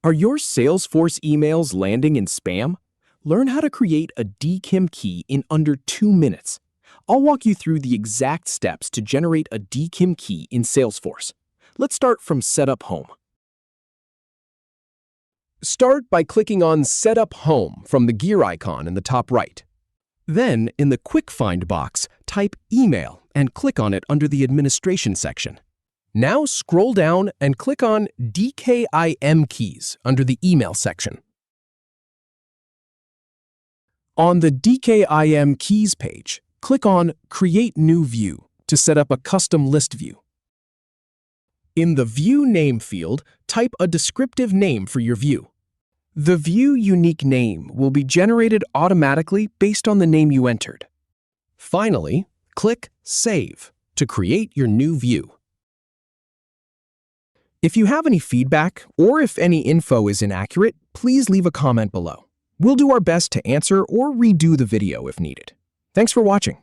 Are your Salesforce emails landing in spam? Learn how to create a Dkim key in under 2 minutes. I'll walk you through the exact steps to generate a Dkim key in Salesforce. Let's start from Setup Home. Start by clicking on Setup Home from the gear icon in the top right. Then, in the Quick Find box, type Email and click on it under the Administration section. Now scroll down and click on Dkim keys under the Email section. On the Dkim keys page, click on Create New View to set up a custom list view. In the View Name field, type a descriptive name for your view. The view unique name will be generated automatically based on the name you entered. Finally, click Save to create your new view. If you have any feedback or if any info is inaccurate, please leave a comment below. We'll do our best to answer or redo the video if needed. Thanks for watching.